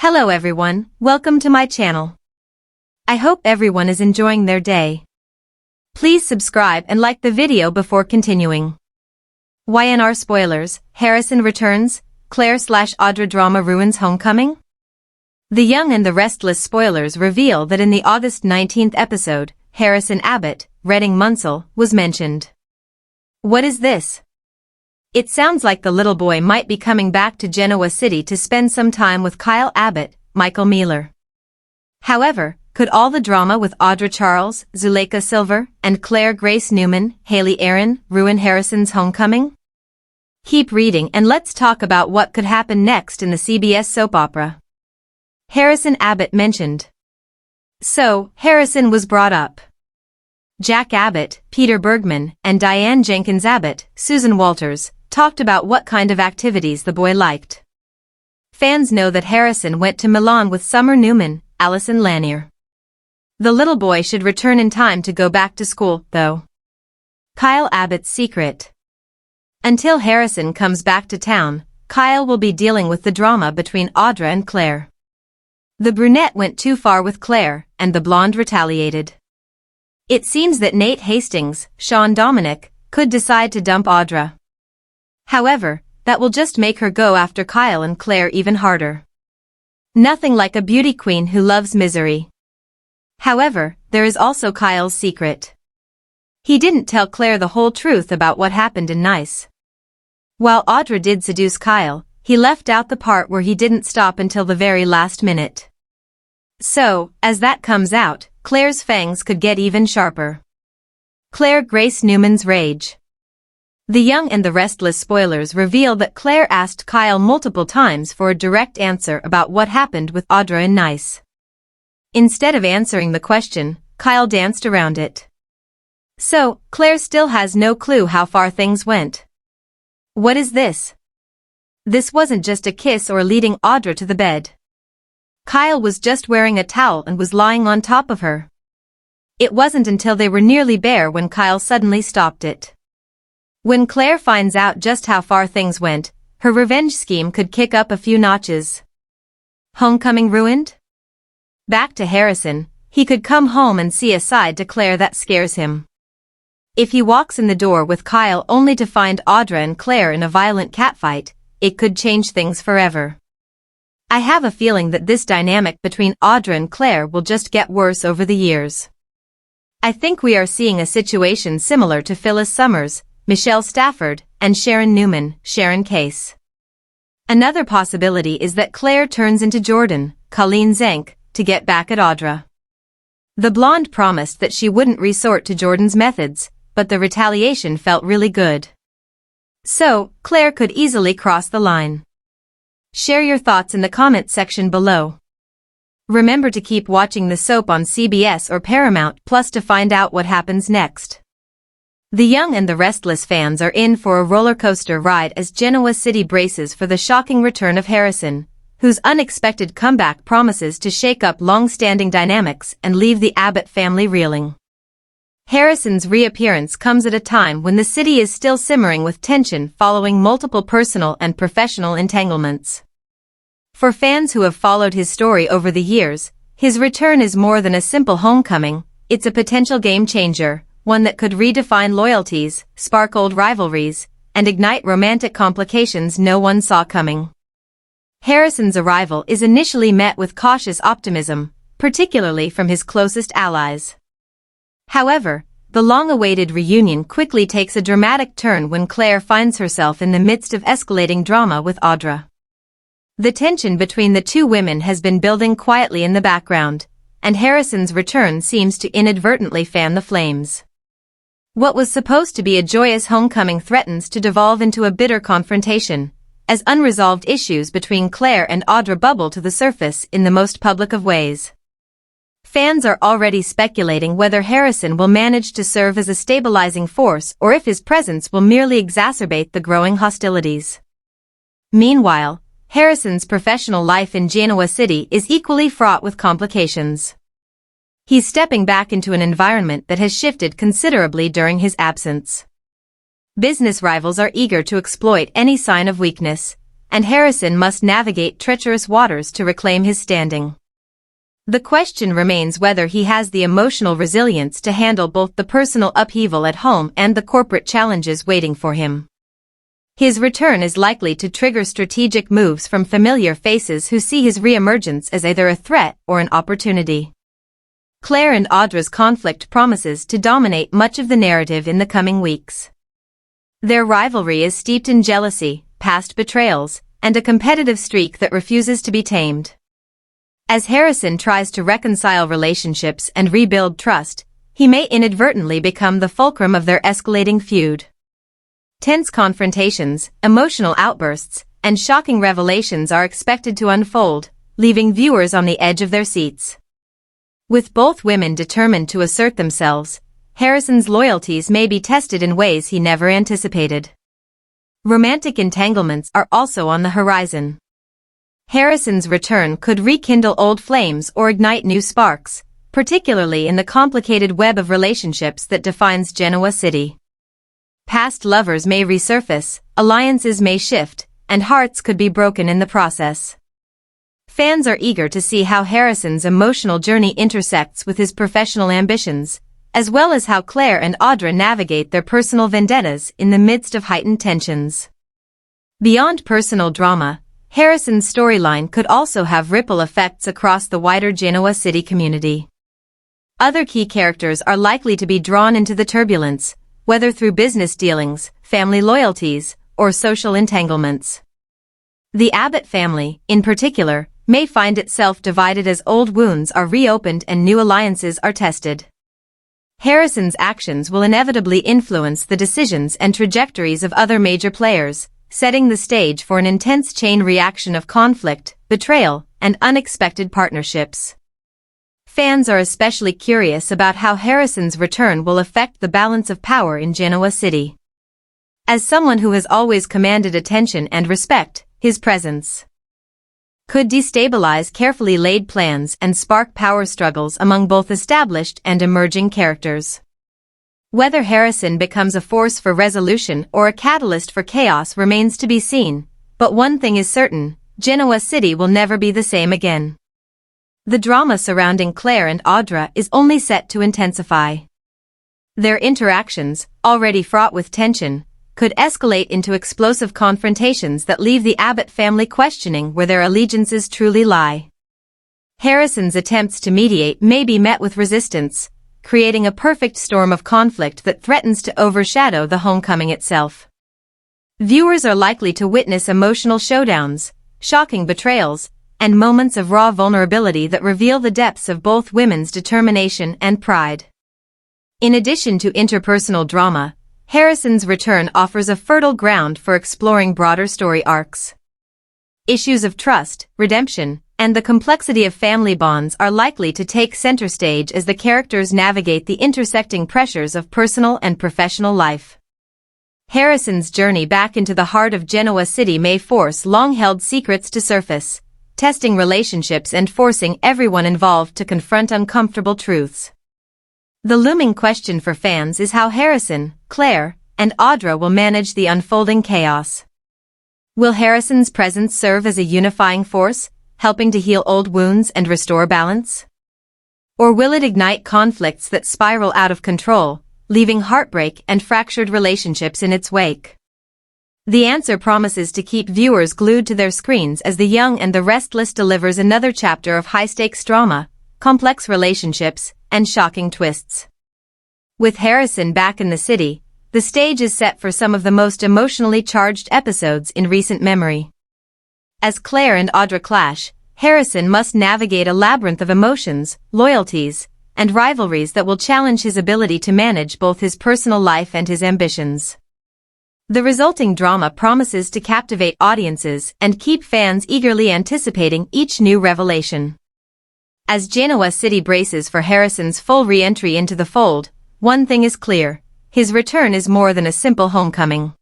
Hello everyone, welcome to my channel. I hope everyone is enjoying their day. Please subscribe and like the video before continuing. Y&R spoilers, Harrison returns, Claire/Audra drama ruins homecoming? The Young and the Restless spoilers reveal that in the August 19th episode, Harrison Abbott, Reading Munsell, was mentioned. What is this? It sounds like the little boy might be coming back to Genoa City to spend some time with Kyle Abbott, Michael Mealer. However, could all the drama with Audra Charles, Zuleyka Silver, and Claire Grace Newman, Haley Aaron, ruin Harrison's homecoming? Keep reading and let's talk about what could happen next in the CBS soap opera. Harrison Abbott mentioned. So, Harrison was brought up. Jack Abbott, Peter Bergman, and Diane Jenkins Abbott, Susan Walters, talked about what kind of activities the boy liked. Fans know that Harrison went to Milan with Summer Newman, Allison Lanier. The little boy should return in time to go back to school, though. Kyle Abbott's secret. Until Harrison comes back to town, Kyle will be dealing with the drama between Audra and Claire. The brunette went too far with Claire, and the blonde retaliated. It seems that Nate Hastings, Sean Dominic, could decide to dump Audra. However, that will just make her go after Kyle and Claire even harder. Nothing like a beauty queen who loves misery. However, there is also Kyle's secret. He didn't tell Claire the whole truth about what happened in Nice. While Audra did seduce Kyle, he left out the part where he didn't stop until the very last minute. So, as that comes out, Claire's fangs could get even sharper. Claire Grace Newman's rage. The Young and the Restless spoilers reveal that Claire asked Kyle multiple times for a direct answer about what happened with Audra in Nice. Instead of answering the question, Kyle danced around it. So, Claire still has no clue how far things went. What is this? This wasn't just a kiss or leading Audra to the bed. Kyle was just wearing a towel and was lying on top of her. It wasn't until they were nearly bare when Kyle suddenly stopped it. When Claire finds out just how far things went, her revenge scheme could kick up a few notches. Homecoming ruined? Back to Harrison, he could come home and see a side to Claire that scares him. If he walks in the door with Kyle only to find Audra and Claire in a violent catfight, it could change things forever. I have a feeling that this dynamic between Audra and Claire will just get worse over the years. I think we are seeing a situation similar to Phyllis Summers, Michelle Stafford, and Sharon Newman, Sharon Case. Another possibility is that Claire turns into Jordan, Colleen Zank, to get back at Audra. The blonde promised that she wouldn't resort to Jordan's methods, but the retaliation felt really good. So, Claire could easily cross the line. Share your thoughts in the comment section below. Remember to keep watching the soap on CBS or Paramount Plus to find out what happens next. The Young and the Restless fans are in for a roller coaster ride as Genoa City braces for the shocking return of Harrison, whose unexpected comeback promises to shake up long-standing dynamics and leave the Abbott family reeling. Harrison's reappearance comes at a time when the city is still simmering with tension following multiple personal and professional entanglements. For fans who have followed his story over the years, his return is more than a simple homecoming, it's a potential game-changer, one that could redefine loyalties, spark old rivalries, and ignite romantic complications no one saw coming. Harrison's arrival is initially met with cautious optimism, particularly from his closest allies. However, the long-awaited reunion quickly takes a dramatic turn when Claire finds herself in the midst of escalating drama with Audra. The tension between the two women has been building quietly in the background, and Harrison's return seems to inadvertently fan the flames. What was supposed to be a joyous homecoming threatens to devolve into a bitter confrontation, as unresolved issues between Claire and Audra bubble to the surface in the most public of ways. Fans are already speculating whether Harrison will manage to serve as a stabilizing force or if his presence will merely exacerbate the growing hostilities. Meanwhile, Harrison's professional life in Genoa City is equally fraught with complications. He's stepping back into an environment that has shifted considerably during his absence. Business rivals are eager to exploit any sign of weakness, and Harrison must navigate treacherous waters to reclaim his standing. The question remains whether he has the emotional resilience to handle both the personal upheaval at home and the corporate challenges waiting for him. His return is likely to trigger strategic moves from familiar faces who see his re-emergence as either a threat or an opportunity. Claire and Audra's conflict promises to dominate much of the narrative in the coming weeks. Their rivalry is steeped in jealousy, past betrayals, and a competitive streak that refuses to be tamed. As Harrison tries to reconcile relationships and rebuild trust, he may inadvertently become the fulcrum of their escalating feud. Tense confrontations, emotional outbursts, and shocking revelations are expected to unfold, leaving viewers on the edge of their seats. With both women determined to assert themselves, Harrison's loyalties may be tested in ways he never anticipated. Romantic entanglements are also on the horizon. Harrison's return could rekindle old flames or ignite new sparks, particularly in the complicated web of relationships that defines Genoa City. Past lovers may resurface, alliances may shift, and hearts could be broken in the process. Fans are eager to see how Harrison's emotional journey intersects with his professional ambitions, as well as how Claire and Audra navigate their personal vendettas in the midst of heightened tensions. Beyond personal drama, Harrison's storyline could also have ripple effects across the wider Genoa City community. Other key characters are likely to be drawn into the turbulence, whether through business dealings, family loyalties, or social entanglements. The Abbott family, in particular, may find itself divided as old wounds are reopened and new alliances are tested. Harrison's actions will inevitably influence the decisions and trajectories of other major players, setting the stage for an intense chain reaction of conflict, betrayal, and unexpected partnerships. Fans are especially curious about how Harrison's return will affect the balance of power in Genoa City. As someone who has always commanded attention and respect, his presence could destabilize carefully laid plans and spark power struggles among both established and emerging characters. Whether Harrison becomes a force for resolution or a catalyst for chaos remains to be seen, but one thing is certain, Genoa City will never be the same again. The drama surrounding Claire and Audra is only set to intensify. Their interactions, already fraught with tension, could escalate into explosive confrontations that leave the Abbott family questioning where their allegiances truly lie. Harrison's attempts to mediate may be met with resistance, creating a perfect storm of conflict that threatens to overshadow the homecoming itself. Viewers are likely to witness emotional showdowns, shocking betrayals, and moments of raw vulnerability that reveal the depths of both women's determination and pride. In addition to interpersonal drama, Harrison's return offers a fertile ground for exploring broader story arcs. Issues of trust, redemption, and the complexity of family bonds are likely to take center stage as the characters navigate the intersecting pressures of personal and professional life. Harrison's journey back into the heart of Genoa City may force long-held secrets to surface, testing relationships and forcing everyone involved to confront uncomfortable truths. The looming question for fans is how Harrison, Claire, and Audra will manage the unfolding chaos. Will Harrison's presence serve as a unifying force, helping to heal old wounds and restore balance? Or will it ignite conflicts that spiral out of control, leaving heartbreak and fractured relationships in its wake? The answer promises to keep viewers glued to their screens as The Young and the Restless delivers another chapter of high-stakes drama, complex relationships, and shocking twists. With Harrison back in the city, the stage is set for some of the most emotionally charged episodes in recent memory. As Claire and Audra clash, Harrison must navigate a labyrinth of emotions, loyalties, and rivalries that will challenge his ability to manage both his personal life and his ambitions. The resulting drama promises to captivate audiences and keep fans eagerly anticipating each new revelation. As Genoa City braces for Harrison's full re-entry into the fold, one thing is clear: his return is more than a simple homecoming.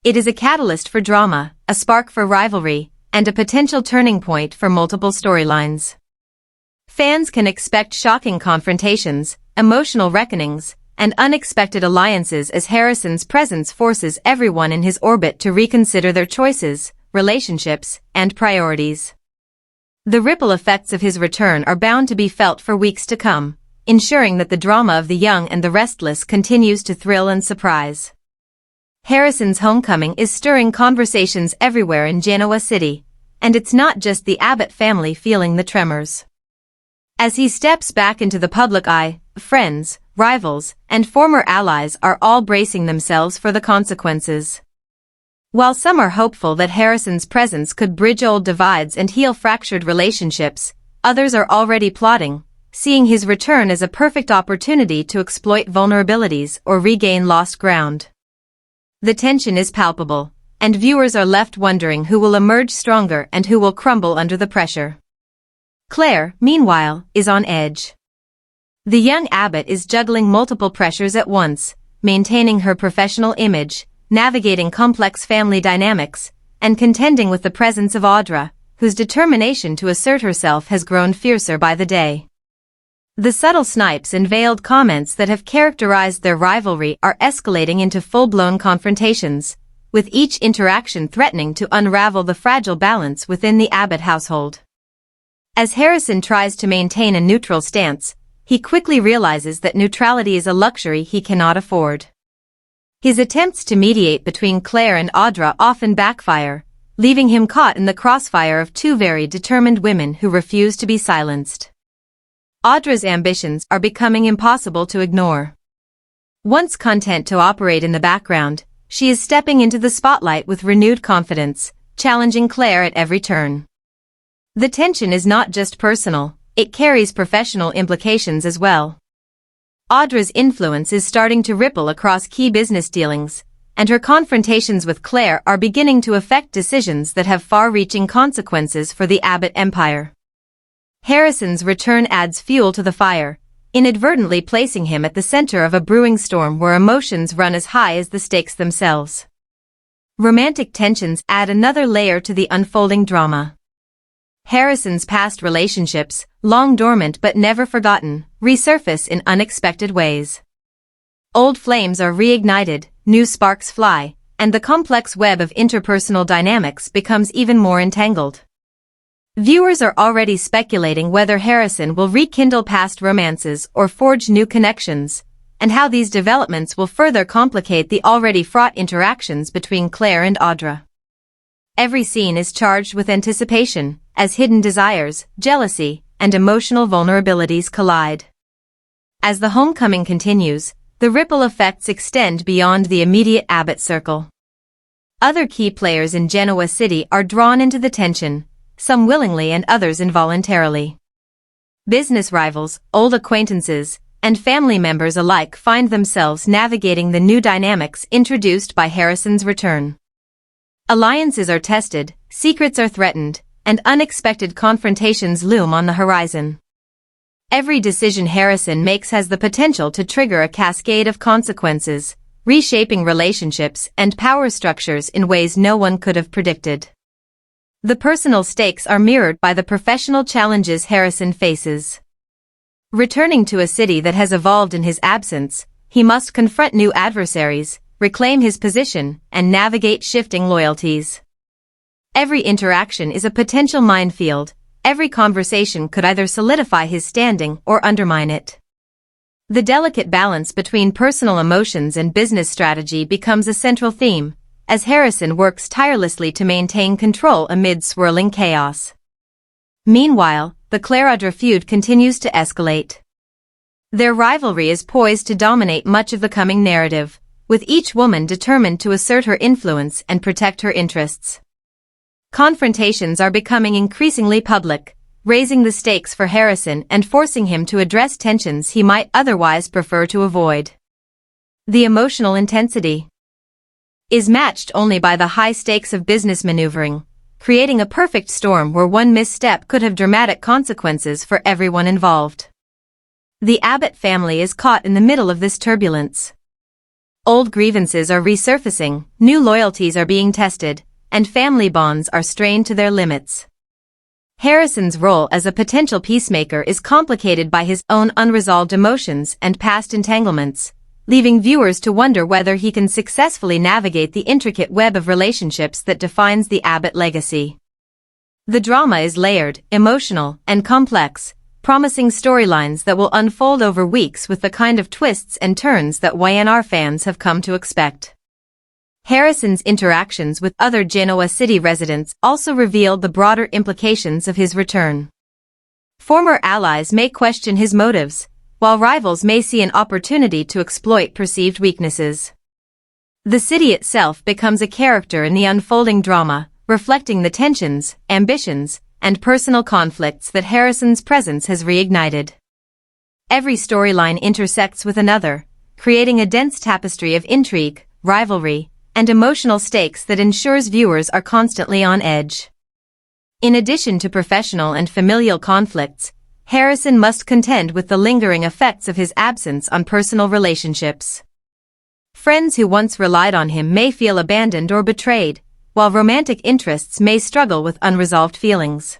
It is a catalyst for drama, a spark for rivalry, and a potential turning point for multiple storylines. Fans can expect shocking confrontations, emotional reckonings, and unexpected alliances as Harrison's presence forces everyone in his orbit to reconsider their choices, relationships, and priorities. The ripple effects of his return are bound to be felt for weeks to come, ensuring that the drama of the young and the restless continues to thrill and surprise. Harrison's homecoming is stirring conversations everywhere in Genoa City, and it's not just the Abbott family feeling the tremors. As he steps back into the public eye, friends, rivals, and former allies are all bracing themselves for the consequences. While some are hopeful that Harrison's presence could bridge old divides and heal fractured relationships, others are already plotting, seeing his return as a perfect opportunity to exploit vulnerabilities or regain lost ground. The tension is palpable, and viewers are left wondering who will emerge stronger and who will crumble under the pressure. Claire, meanwhile, is on edge. The young Abbott is juggling multiple pressures at once, maintaining her professional image, navigating complex family dynamics, and contending with the presence of Audra, whose determination to assert herself has grown fiercer by the day. The subtle snipes and veiled comments that have characterized their rivalry are escalating into full-blown confrontations, with each interaction threatening to unravel the fragile balance within the Abbott household. As Harrison tries to maintain a neutral stance, he quickly realizes that neutrality is a luxury he cannot afford. His attempts to mediate between Claire and Audra often backfire, leaving him caught in the crossfire of two very determined women who refuse to be silenced. Audra's ambitions are becoming impossible to ignore. Once content to operate in the background, she is stepping into the spotlight with renewed confidence, challenging Claire at every turn. The tension is not just personal, it carries professional implications as well. Audra's influence is starting to ripple across key business dealings, and her confrontations with Claire are beginning to affect decisions that have far-reaching consequences for the Abbott empire. Harrison's return adds fuel to the fire, inadvertently placing him at the center of a brewing storm where emotions run as high as the stakes themselves. Romantic tensions add another layer to the unfolding drama. Harrison's past relationships, long dormant but never forgotten, resurface in unexpected ways. Old flames are reignited, new sparks fly, and the complex web of interpersonal dynamics becomes even more entangled. Viewers are already speculating whether Harrison will rekindle past romances or forge new connections, and how these developments will further complicate the already fraught interactions between Claire and Audra. Every scene is charged with anticipation, as hidden desires, jealousy, and emotional vulnerabilities collide. As the homecoming continues, the ripple effects extend beyond the immediate Abbott circle. Other key players in Genoa City are drawn into the tension, some willingly and others involuntarily. Business rivals, old acquaintances, and family members alike find themselves navigating the new dynamics introduced by Harrison's return. Alliances are tested, secrets are threatened, and unexpected confrontations loom on the horizon. Every decision Harrison makes has the potential to trigger a cascade of consequences, reshaping relationships and power structures in ways no one could have predicted. The personal stakes are mirrored by the professional challenges Harrison faces. Returning to a city that has evolved in his absence, he must confront new adversaries, reclaim his position, and navigate shifting loyalties. Every interaction is a potential minefield, every conversation could either solidify his standing or undermine it. The delicate balance between personal emotions and business strategy becomes a central theme, as Harrison works tirelessly to maintain control amid swirling chaos. Meanwhile, the Claire-Audra feud continues to escalate. Their rivalry is poised to dominate much of the coming narrative, with each woman determined to assert her influence and protect her interests. Confrontations are becoming increasingly public, raising the stakes for Harrison and forcing him to address tensions he might otherwise prefer to avoid. The emotional intensity is matched only by the high stakes of business maneuvering, creating a perfect storm where one misstep could have dramatic consequences for everyone involved. The Abbott family is caught in the middle of this turbulence. Old grievances are resurfacing, new loyalties are being tested, and family bonds are strained to their limits. Harrison's role as a potential peacemaker is complicated by his own unresolved emotions and past entanglements, leaving viewers to wonder whether he can successfully navigate the intricate web of relationships that defines the Abbott legacy. The drama is layered, emotional, and complex, promising storylines that will unfold over weeks with the kind of twists and turns that Y&R fans have come to expect. Harrison's interactions with other Genoa City residents also revealed the broader implications of his return. Former allies may question his motives, while rivals may see an opportunity to exploit perceived weaknesses. The city itself becomes a character in the unfolding drama, reflecting the tensions, ambitions, and personal conflicts that Harrison's presence has reignited. Every storyline intersects with another, creating a dense tapestry of intrigue, rivalry, and emotional stakes that ensures viewers are constantly on edge. In addition to professional and familial conflicts, Harrison must contend with the lingering effects of his absence on personal relationships. Friends who once relied on him may feel abandoned or betrayed, while romantic interests may struggle with unresolved feelings.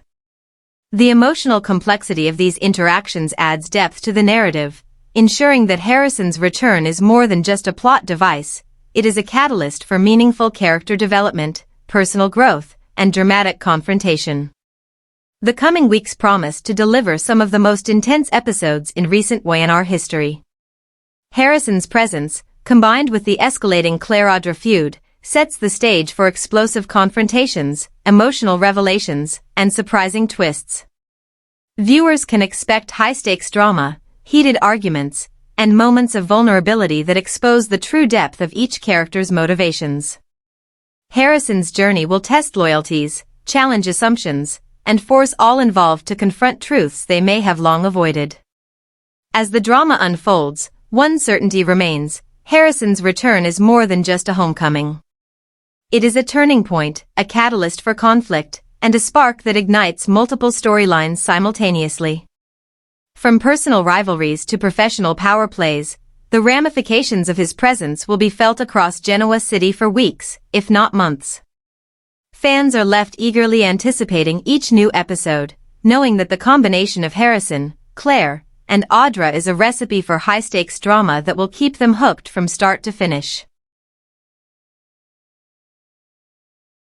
The emotional complexity of these interactions adds depth to the narrative, ensuring that Harrison's return is more than just a plot device. It is a catalyst for meaningful character development, personal growth, and dramatic confrontation. The coming weeks promise to deliver some of the most intense episodes in recent Y&R history. Harrison's presence, combined with the escalating Claire-Audra feud, sets the stage for explosive confrontations, emotional revelations, and surprising twists. Viewers can expect high-stakes drama, heated arguments, and moments of vulnerability that expose the true depth of each character's motivations. Harrison's journey will test loyalties, challenge assumptions, and force all involved to confront truths they may have long avoided. As the drama unfolds, one certainty remains: Harrison's return is more than just a homecoming. It is a turning point, a catalyst for conflict, and a spark that ignites multiple storylines simultaneously. From personal rivalries to professional power plays, the ramifications of his presence will be felt across Genoa City for weeks, if not months. Fans are left eagerly anticipating each new episode, knowing that the combination of Harrison, Claire, and Audra is a recipe for high-stakes drama that will keep them hooked from start to finish.